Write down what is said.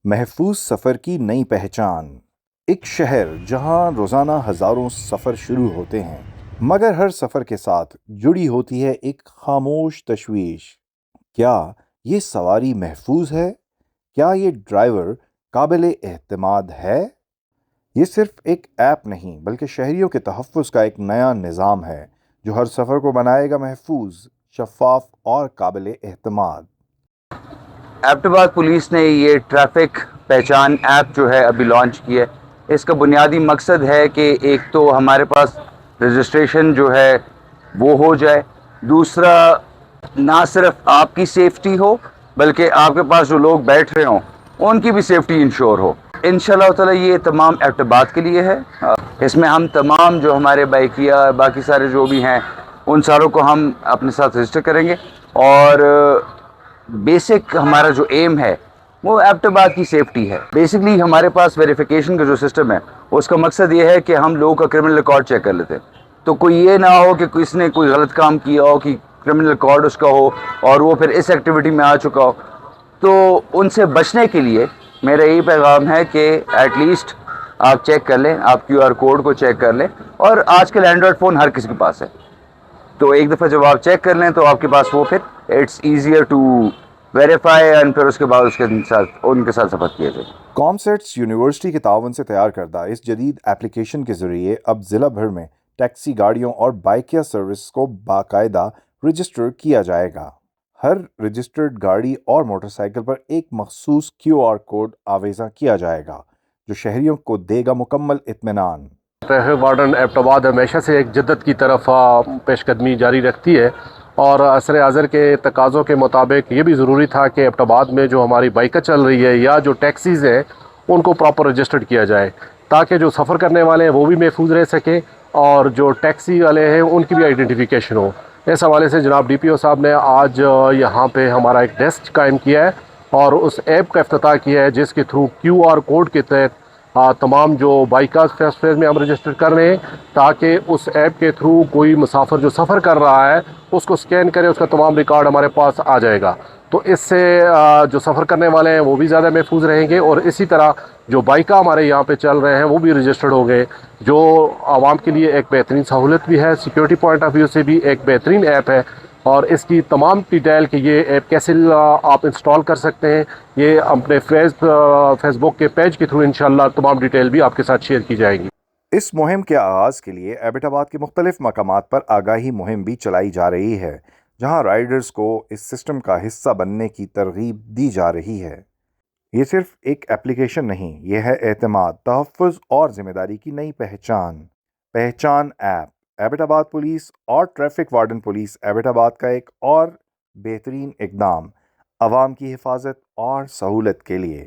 محفوظ سفر کی نئی پہچان۔ ایک شہر جہاں روزانہ ہزاروں سفر شروع ہوتے ہیں، مگر ہر سفر کے ساتھ جڑی ہوتی ہے ایک خاموش تشویش۔ کیا یہ سواری محفوظ ہے؟ کیا یہ ڈرائیور قابل اعتماد ہے؟ یہ صرف ایک ایپ نہیں بلکہ شہریوں کے تحفظ کا ایک نیا نظام ہے جو ہر سفر کو بنائے گا محفوظ، شفاف اور قابل اعتماد۔ ایبٹ آباد پولیس نے یہ ٹریفک پہچان ایپ جو ہے ابھی لانچ کی ہے۔ اس کا بنیادی مقصد ہے کہ ایک تو ہمارے پاس رجسٹریشن جو ہے وہ ہو جائے، دوسرا نہ صرف آپ کی سیفٹی ہو بلکہ آپ کے پاس جو لوگ بیٹھ رہے ہوں ان کی بھی سیفٹی انشور ہو۔ انشاءاللہ تعالی یہ تمام ایبٹ آباد کے لیے ہے۔ اس میں ہم تمام جو ہمارے بائکیا باقی سارے جو بھی ہیں ان ساروں کو ہم اپنے ساتھ رجسٹر کریں گے، اور بیسک ہمارا جو ایم ہے وہ ایبٹ آباد کی سیفٹی ہے۔ بیسکلی ہمارے پاس ویریفیکیشن کا جو سسٹم ہے اس کا مقصد یہ ہے کہ ہم لوگوں کا کرمنل ریکارڈ چیک کر لیتے ہیں، تو کوئی یہ نہ ہو کہ کسی نے کوئی غلط کام کیا ہو کہ کرمنل ریکارڈ اس کا ہو اور وہ پھر اس ایکٹیویٹی میں آ چکا ہو۔ تو ان سے بچنے کے لیے میرا یہی پیغام ہے کہ ایٹ لیسٹ آپ چیک کر لیں، آپ کیو آر کوڈ کو چیک کر لیں، اور آج کل اینڈرائڈ فون ہر کسی کے پاس ہے، تو ایک دفعہ جب آپ چیک کر لیں تو آپ کے پاس وہ پھر it's easier to verify, and پھر اس کے بعد ان کے ساتھ سفر کیا جائے۔ کامسیٹس یونیورسٹی کے تعاون سے تیار کردہ اس جدید ایپلیکیشن کے ذریعے اب ضلع بھر میں ٹیکسی گاڑیوں اور بائکیا سروس کو باقاعدہ رجسٹر کیا جائے گا۔ ہر رجسٹرڈ گاڑی اور موٹر سائیکل پر ایک مخصوص کیو آر کوڈ آویزاں کیا جائے گا جو شہریوں کو دے گا مکمل اطمینان۔ ٹریفک وارڈن ایبٹ آباد ہمیشہ سے ایک جدت کی طرف پیش قدمی جاری رکھتی ہے، اور عصر حاضر کے تقاضوں کے مطابق یہ بھی ضروری تھا کہ ایبٹ آباد میں جو ہماری بائکیں چل رہی ہے یا جو ٹیکسیز ہیں ان کو پراپر رجسٹرڈ کیا جائے، تاکہ جو سفر کرنے والے ہیں وہ بھی محفوظ رہ سکیں اور جو ٹیکسی والے ہیں ان کی بھی آئیڈینٹیفیکیشن ہو۔ اس حوالے سے جناب ڈی پی او صاحب نے آج یہاں پہ ہمارا ایک ڈیسک قائم کیا ہے اور اس ایپ کا افتتاح کیا ہے جس کے تھرو کیو آر کوڈ کے تحت تمام جو بائکاز فرسٹ فیز میں ہم رجسٹر کر رہے ہیں، تاکہ اس ایپ کے تھرو کوئی مسافر جو سفر کر رہا ہے اس کو سکین کرے، اس کا تمام ریکارڈ ہمارے پاس آ جائے گا۔ تو اس سے جو سفر کرنے والے ہیں وہ بھی زیادہ محفوظ رہیں گے، اور اسی طرح جو بائکاں ہمارے یہاں پہ چل رہے ہیں وہ بھی رجسٹرڈ ہو گئے، جو عوام کے لیے ایک بہترین سہولت بھی ہے، سیکیورٹی پوائنٹ آف ویو سے بھی ایک بہترین ایپ ہے۔ اور اس کی تمام ڈیٹیل کہ یہ ایپ کیسے آپ انسٹال کر سکتے ہیں، یہ اپنے فیس بک کے پیج کے تھرو انشاءاللہ تمام ڈیٹیل بھی آپ کے ساتھ شیئر کی جائیں گی۔ اس مہم کے آغاز کے لیے ایبٹ آباد کے مختلف مقامات پر آگاہی مہم بھی چلائی جا رہی ہے، جہاں رائڈرز کو اس سسٹم کا حصہ بننے کی ترغیب دی جا رہی ہے۔ یہ صرف ایک ایپلیکیشن نہیں، یہ ہے اعتماد، تحفظ اور ذمہ داری کی نئی پہچان۔ ایپ ایبٹ آباد پولیس اور ٹریفک وارڈن پولیس ایبٹ آباد کا ایک اور بہترین اقدام عوام کی حفاظت اور سہولت کے لیے۔